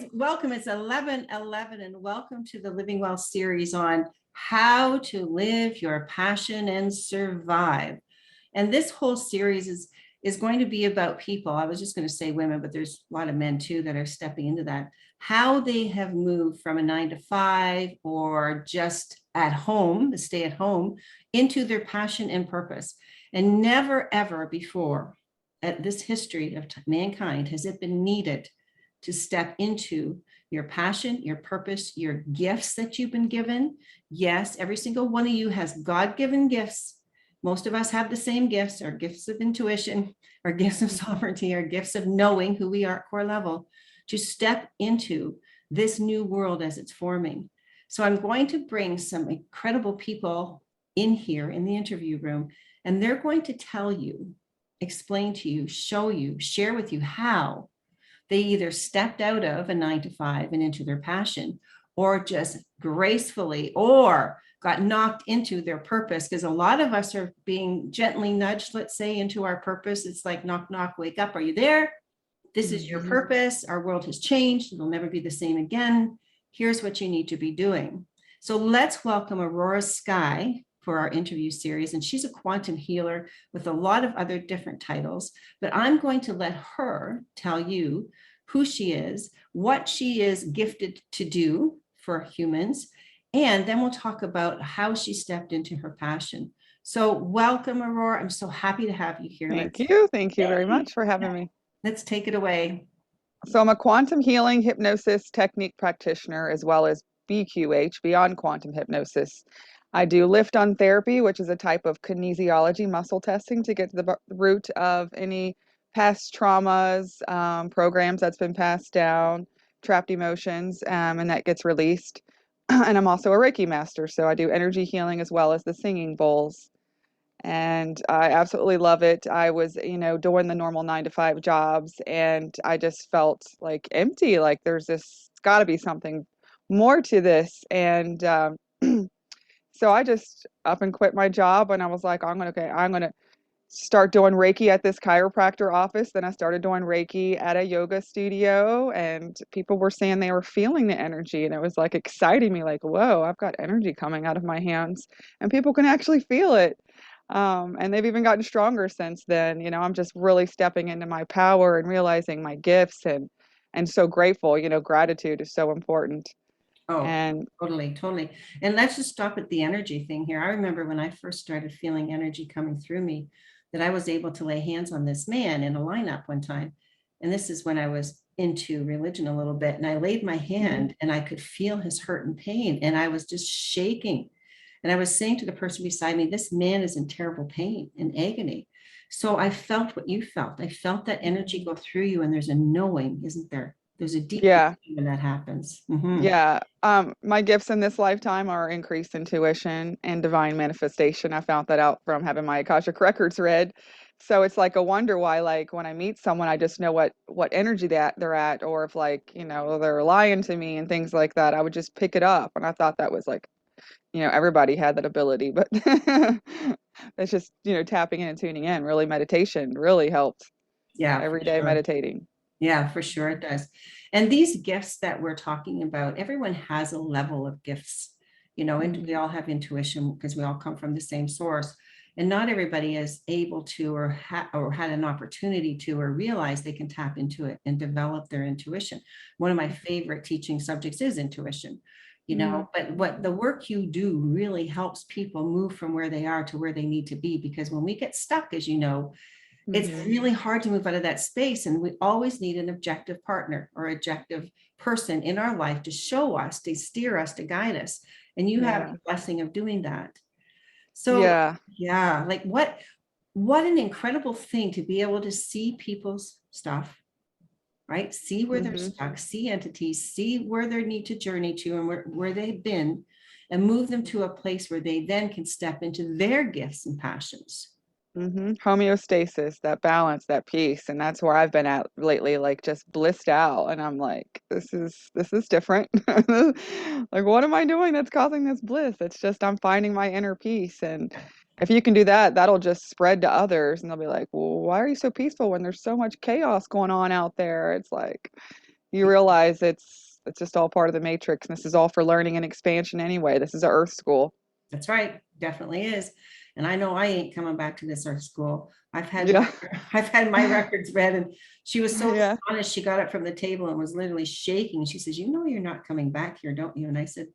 guys, welcome. It's 11:11 and welcome to the Living Well series on how to live your passion and survive. And this whole series is going to be about people. I was just going to say women, but there's a lot of men too that are stepping into that. How they have moved from a 9 to 5 or just at home, the stay at home, into their passion and purpose. And never ever before at this history of mankind has it been needed to step into your passion, your purpose, your gifts that you've been given. Yes, every single one of you has God-given gifts. Most of us have the same gifts, our gifts of intuition, our gifts of sovereignty, our gifts of knowing who we are at core level, to step into this new world as it's forming. So I'm going to bring some incredible people in here in the interview room, and they're going to tell you, explain to you, show you, share with you how they either stepped out of a 9 to 5 and into their passion, or just gracefully, or got knocked into their purpose. Because a lot of us are being gently nudged, let's say, into our purpose. It's like, knock, knock, wake up. Are you there? This is your purpose. Our world has changed. It'll never be the same again. Here's what you need to be doing. So let's welcome Aurora Sky for our interview series. And she's a quantum healer with a lot of other different titles, but I'm going to let her tell you who she is, what she is gifted to do for humans, and then we'll talk about how she stepped into her passion. So welcome, Aurora. I'm so happy to have you here. Thank you. Thank you very much for having me. Let's take it away. So I'm a quantum healing hypnosis technique practitioner, as well as BQH, Beyond Quantum Hypnosis. I do lift-on therapy, which is a type of kinesiology muscle testing to get to the root of any past traumas, programs that's been passed down, trapped emotions, and that gets released. And I'm also a Reiki master, so I do energy healing as well as the singing bowls. And I absolutely love it. I was, doing the normal 9 to 5 jobs, and I just felt like empty. Like there's got to be something more to this. And so I just up and quit my job, and I was like, I'm gonna start doing Reiki at this chiropractor office. Then I started doing Reiki at a yoga studio, and people were saying they were feeling the energy, and it was like exciting me, like, whoa, I've got energy coming out of my hands, and people can actually feel it. And they've even gotten stronger since then. I'm just really stepping into my power and realizing my gifts, and so grateful. Gratitude is so important. Oh, And totally, totally. And let's just stop at the energy thing here. I remember when I first started feeling energy coming through me, that I was able to lay hands on this man in a lineup one time. And this is when I was into religion a little bit. And I laid my hand and I could feel his hurt and pain. And I was just shaking. And I was saying to the person beside me, this man is in terrible pain and agony. So I felt what you felt. I felt that energy go through you, and there's a knowing, isn't there? There's a deep yeah, knowing when that happens. Mhm. yeah. My gifts in this lifetime are increased intuition and divine manifestation. I found that out from having my Akashic records read. So it's like a wonder why, like when I meet someone, I just know what energy that they're at, or if like, they're lying to me and things like that. I would just pick it up. And I thought that was like, everybody had that ability, but it's just, tapping in and tuning in. Really, meditation really helps. Yeah, for Every day sure. meditating. Yeah, for sure it does. And these gifts that we're talking about, everyone has a level of gifts, and we all have intuition because we all come from the same source. And not everybody is able to, or had an opportunity to, or realize they can tap into it and develop their intuition. One of my favorite teaching subjects is intuition, Mhm. but what the work you do really helps people move from where they are to where they need to be. Because when we get stuck, as you know, it's Mhm. really hard to move out of that space. And we always need an objective partner or objective person in our life to show us, to steer us, to guide us. And you have Yeah. the blessing of doing that. So Yeah. yeah, like what an incredible thing to be able to see people's stuff, right? See where they're Mhm. stuck, see entities, see where they need to journey to, and where they've been, and move them to a place where they then can step into their gifts and passions. Homeostasis, that balance, that peace, and that's where I've been at lately, like just blissed out, and I'm like, this is different. Like, what am I doing that's causing this bliss? It's just I'm finding my inner peace, and if you can do that, that'll just spread to others, and they'll be like, well, why are you so peaceful when there's so much chaos going on out there? It's like, you realize it's just all part of the matrix, and this is all for learning and expansion anyway. This is a earth school. That's right, definitely is. And I know I ain't coming back to this art school. Yeah. I've had my records read, and she was so Yeah. astonished. She got up from the table and was literally shaking. She says, "You know, you're not coming back here, don't you?" And I said,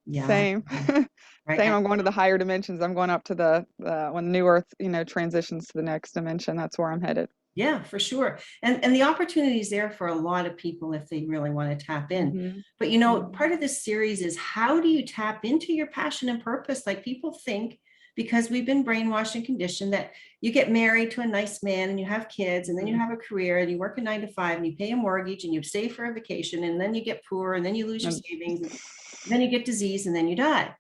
"Yeah, I Same. do." Right. Same. I'm going to the higher dimensions. I'm going up to the when the new earth, transitions to the next dimension. That's where I'm headed. Yeah, for sure. And the opportunity is there for a lot of people if they really want to tap in. Hmm. But part of this series is, how do you tap into your passion and purpose? Like, people think, because we've been brainwashed and conditioned, that you get married to a nice man and you have kids and then you have a career and you work a 9 to 5 and you pay a mortgage and you save for a vacation, and then you get poor and then you lose your And savings, and then you get disease and then you die.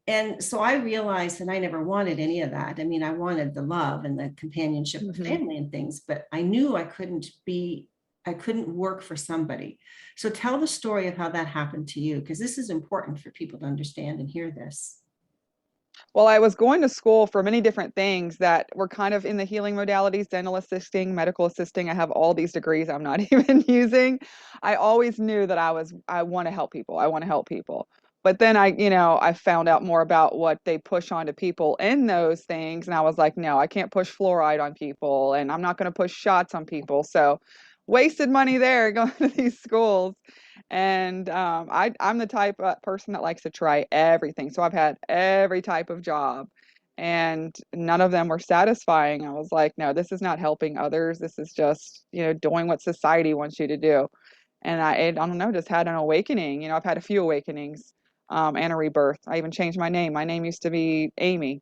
And so I realized that I never wanted any of that. I mean, I wanted the love and the companionship of hmm family and things, but I knew I couldn't work for somebody. So tell the story of how that happened to you, because this is important for people to understand and hear this. Well, I was going to school for many different things that were kind of in the healing modalities, dental assisting, medical assisting. I have all these degrees I'm not even using. I always knew that I want to help people. I want to help people. But then I found out more about what they push onto people in those things. And I was like, no, I can't push fluoride on people, and I'm not going to push shots on people. So wasted money there going to these schools. And I'm the type of person that likes to try everything. So I've had every type of job, and none of them were satisfying. I was like, no, this is not helping others. This is just, doing what society wants you to do. And I don't know, just had an awakening. I've had a few awakenings, and a rebirth. I even changed my name. My name used to be Amy.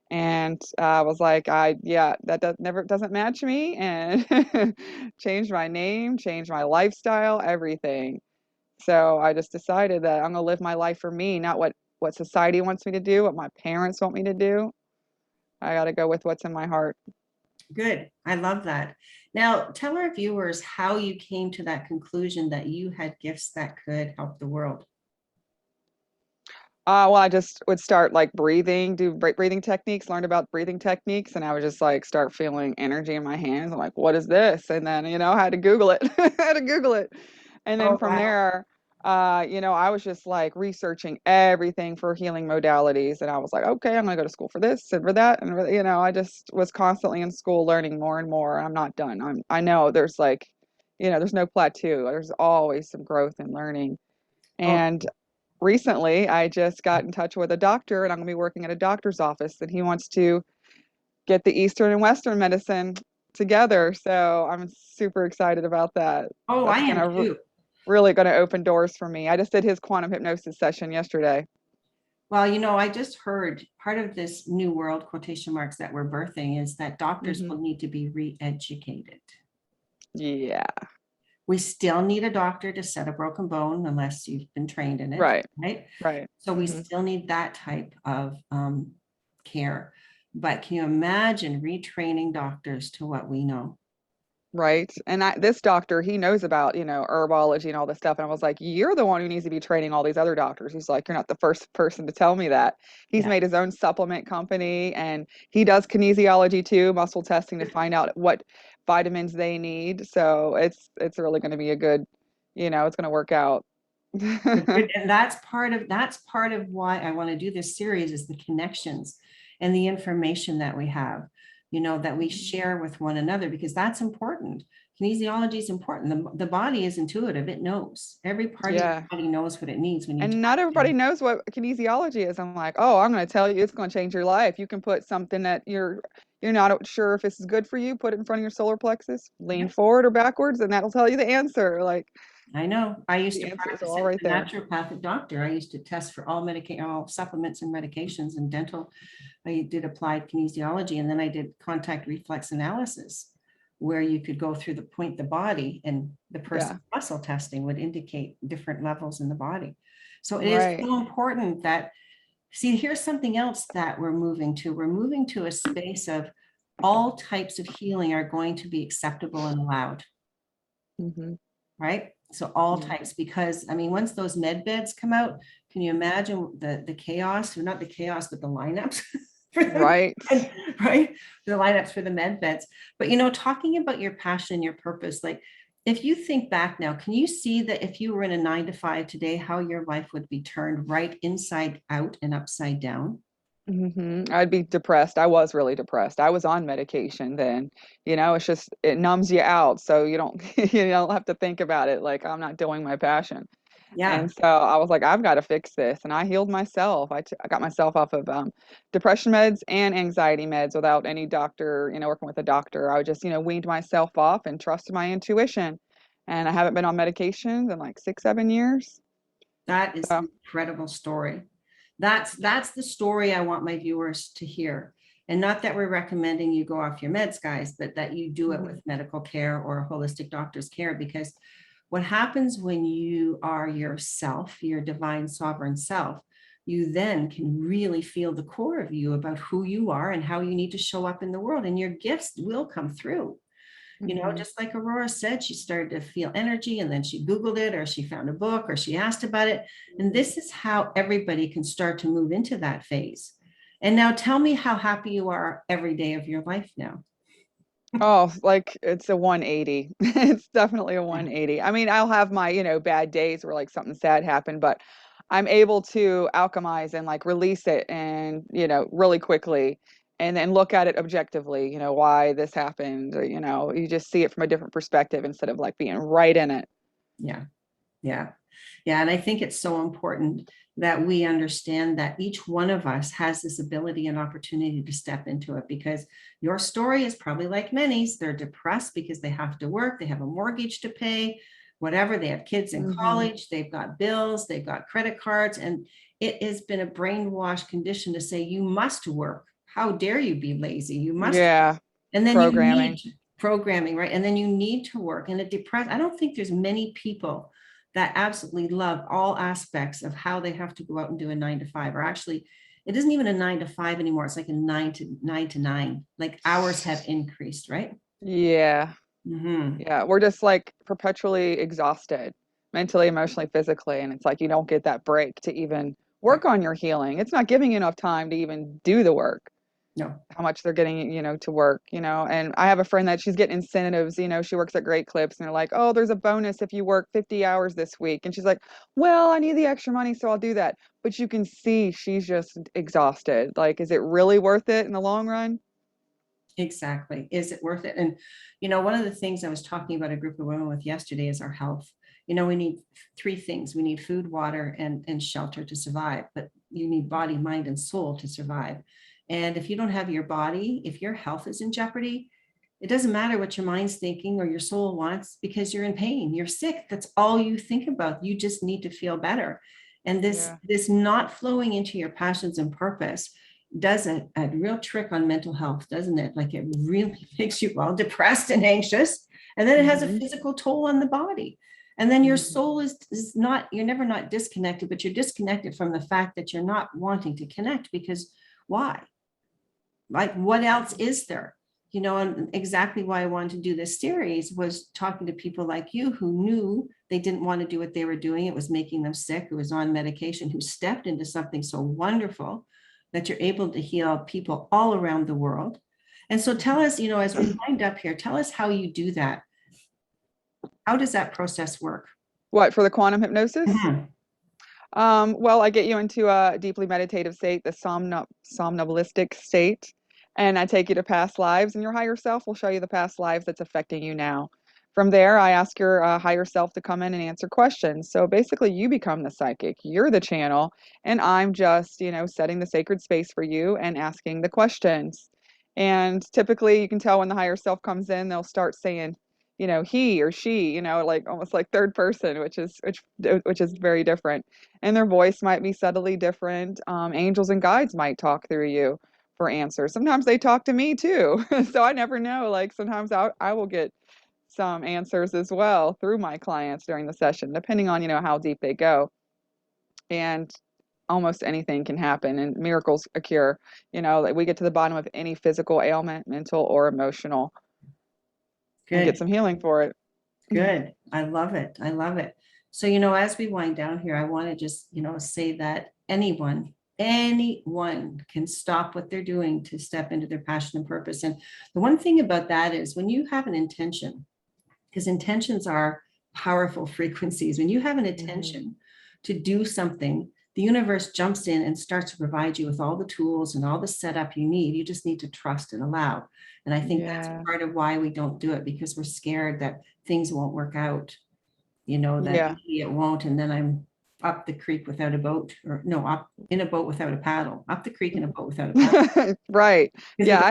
And I was like, yeah, that never doesn't match me, and changed my name, changed my lifestyle, everything. So I just decided that I'm gonna live my life for me, not what society wants me to do, what my parents want me to do. I got to go with what's in my heart. Good. I love that. Now, tell our viewers how you came to that conclusion that you had gifts that could help the world. Well, I just would start like breathing, do breathing techniques, learn about breathing techniques, and I would just like start feeling energy in my hands. I'm like, what is this? And then, I had to Google it. I had to Google it. And then Oh, from wow. there, I was just like researching everything for healing modalities. And I was like, okay, I'm gonna go to school for this and for that. And, I just was constantly in school learning more and more. I'm not done. I know there's like, there's no plateau. There's always some growth and learning. Oh, And recently, I just got in touch with a doctor, and I'm going to be working at a doctor's office, and he wants to get the Eastern and Western medicine together. So I'm super excited about that. oh, I That's am too. really going to open doors for me. I just did his quantum hypnosis session yesterday. Well, I just heard part of this new world, quotation marks, that we're birthing is that doctors Hmm. will need to be re-educated. Yeah, We still need a doctor to set a broken bone unless you've been trained in it, right, right? right. So we Hmm. still need that type of care. But can you imagine retraining doctors to what we know? Right. And this doctor, he knows about, herbology and all this stuff. And I was like, you're the one who needs to be training all these other doctors. He's like, you're not the first person to tell me that. He's Yeah, made his own supplement company, and he does kinesiology too, muscle testing to find out what vitamins they need. So it's really going to be a good, it's going to work out. and that's part of why I want to do this series, is the connections and the information that we have, that we share with one another, because that's important. Kinesiology is important. The body is intuitive. It knows. Every part of your Yeah. body knows what it needs when you And talk not to everybody it. knows what kinesiology is. I'm like, oh, I'm going to tell you, it's going to change your life. You can put something that you're not sure if this is good for you, put it in front of your solar plexus, lean Yep, forward or backwards, and that'll tell you the answer. Like, I know. I used the to answer is practice all it right as a there. naturopathic doctor. I used to test for all supplements and medications, and dental. I did applied kinesiology, and then I did contact reflex analysis, where you could go through the body, and the Yeah. person's muscle testing would indicate different levels in the body. So it is Right. so important that, see, here's something else that we're moving to. We're moving to a space of all types of healing are going to be acceptable and allowed, Hmm. right? So all Yeah. types, because I mean, once those med beds come out, can you imagine the chaos, or not the chaos, but the lineups for them, Right. right? The lineups for the med beds. But talking about your passion, your purpose, like, If you think back now, can you see that if you were in a 9 to 5 today, how your life would be turned right inside out and upside down? I'd be depressed. I was really depressed. I was on medication then. It's just it numbs you out, so you don't you don't have to think about it. Like I'm not doing my passion. Yeah, And so I was like, I've got to fix this. And I healed myself. I got myself off of depression meds and anxiety meds without any doctor, working with a doctor. I just, weaned myself off and trusted my intuition. And I haven't been on medications in like 6, 7 years. that is So, an incredible story. That's the story I want my viewers to hear. And not that we're recommending you go off your meds, guys, but that you do it mhm. with medical care or a holistic doctor's care. Because what happens when you are yourself, your divine sovereign self, you then can really feel the core of you about who you are and how you need to show up in the world, and your gifts will come through. Mhm. Just like Aurora said, she started to feel energy and then she Googled it or she found a book or she asked about it. And this is how everybody can start to move into that phase. And now tell me how happy you are every day of your life now. Oh, like it's a 180. It's definitely a Yeah. 180. I mean, I'll have my, bad days where like something sad happened, but I'm able to alchemize and like release it and, really quickly and then look at it objectively, why this happened, or, you just see it from a different perspective instead of like being right in it. Yeah. Yeah. Yeah. And I think it's so important that we understand that each one of us has this ability and opportunity to step into it, because your story is probably like many's. They're depressed because they have to work, they have a mortgage to pay, whatever, they have kids in Hmm. college, they've got bills, they've got credit cards, and it has been a brainwashed condition to say you must work. How dare you be lazy? You must. Yeah, And then you programming. need programming, right? And then you need to work. And it depressed. I don't think there's many people that absolutely love all aspects of how they have to go out and do a 9 to 5. Or actually, it isn't even a 9 to 5 anymore. It's like a nine to nine. Like hours have increased, right? Yeah. Mm-hmm. Yeah, we're just like perpetually exhausted, mentally, emotionally, physically, and it's like you don't get that break to even Right. work on your healing. It's not giving you enough time to even do the work. No. How much they're getting, to work, and I have a friend that she's getting incentives, she works at Great Clips and they're like, "Oh, there's a bonus if you work 50 hours this week." And she's like, "Well, I need the extra money, so I'll do that." But you can see she's just exhausted. Like, is it really worth it in the long run? Exactly. Is it worth it? And, one of the things I was talking about a group of women with yesterday is our health. We need three things. We need food, water, and shelter to survive, but you need body, mind, and soul to survive. And if you don't have your body, if your health is in jeopardy, it doesn't matter what your mind's thinking or your soul wants, because you're in pain, you're sick. That's all you think about. You just need to feel better. And this Yeah. this not flowing into your passions and purpose does a real trick on mental health, doesn't it? Like it really makes you all depressed and anxious. And then it has a Hmm. physical toll on the body. And then your Hmm. soul is not, you're never not disconnected, but you're disconnected from the fact that you're not wanting to connect, because why? Like, what else is there? And exactly why I wanted to do this series was talking to people like you who knew they didn't want to do what they were doing. It was making them sick, who was on medication, who stepped into something so wonderful that you're able to heal people all around the world. And so tell us, as we wind up here, tell us how you do that. How does that process work? What, for the quantum hypnosis? Mhm. Well, I get you into a deeply meditative state, the somnambulistic state, and I take you to past lives, and your higher self will show you the past lives that's affecting you now. From there, I ask your higher self to come in and answer questions. So basically, you become the psychic, you're the channel, and I'm just, setting the sacred space for you and asking the questions. And typically, you can tell when the higher self comes in, they'll start saying, he or she, like almost like third person, which is very different, and their voice might be subtly different. Angels and guides might talk through you for answers. Sometimes they talk to me too. So I never know. Like sometimes I will get some answers as well through my clients during the session, depending on, how deep they go. And almost anything can happen and miracles occur. Like we get to the bottom of any physical ailment, mental or emotional, and get Good. some healing for it. Good. I love it. I love it. So, as we wind down here, I want to just, say that anyone can stop what they're doing to step into their passion and purpose. And the one thing about that is when you have an intention, because intentions are powerful frequencies. When you have an Mhm. intention to do something, the universe jumps in and starts to provide you with all the tools and all the setup you need. You just need to trust and allow. And I think that's Yeah. part of why we don't do it, because we're scared that things won't work out, that Yeah. maybe it won't. And then I'm up the creek without a boat, or no, up in a boat without a paddle, up the creek in a boat without a paddle. Right. Because Yeah, it,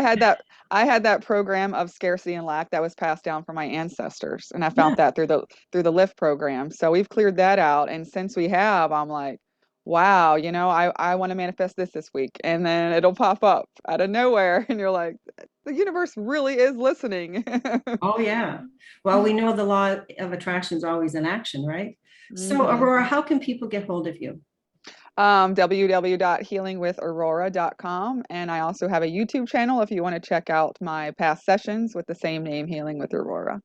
I had that program of scarcity and lack that was passed down from my ancestors, and I yeah. found that through the lift program. So we've cleared that out, and since we have, I'm like, wow, I want to manifest this week, and then it'll pop up out of nowhere, and you're like, the universe really is listening. Oh, yeah. Well, we know the law of attraction is always in action, right? So, Hmm. Aurora, how can people get hold of you? www.healingwithaurora.com. And I also have a YouTube channel if you want to check out my past sessions with the same name, Healing with Aurora.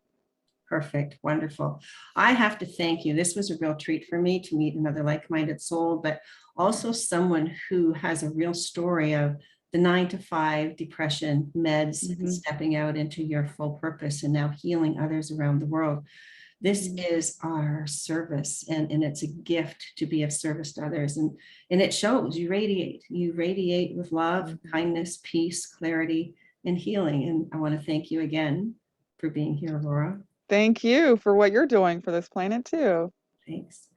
Perfect. Wonderful. I have to thank you. This was a real treat for me to meet another like-minded soul, but also someone who has a real story of the 9 to 5 depression meds and Hmm. stepping out into your full purpose and now healing others around the world. This is our service, and it's a gift to be of service to others. And it shows. You radiate with love, Hmm. kindness, peace, clarity, and healing. And I want to thank you again for being here, Laura. Thank you for what you're doing for this planet, too. Thanks.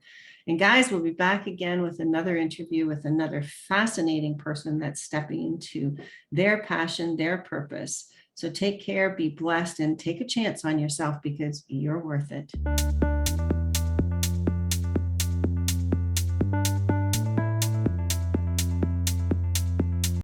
And guys, we'll be back again with another interview with another fascinating person that's stepping into their passion, their purpose. So take care, be blessed, and take a chance on yourself, because you're worth it.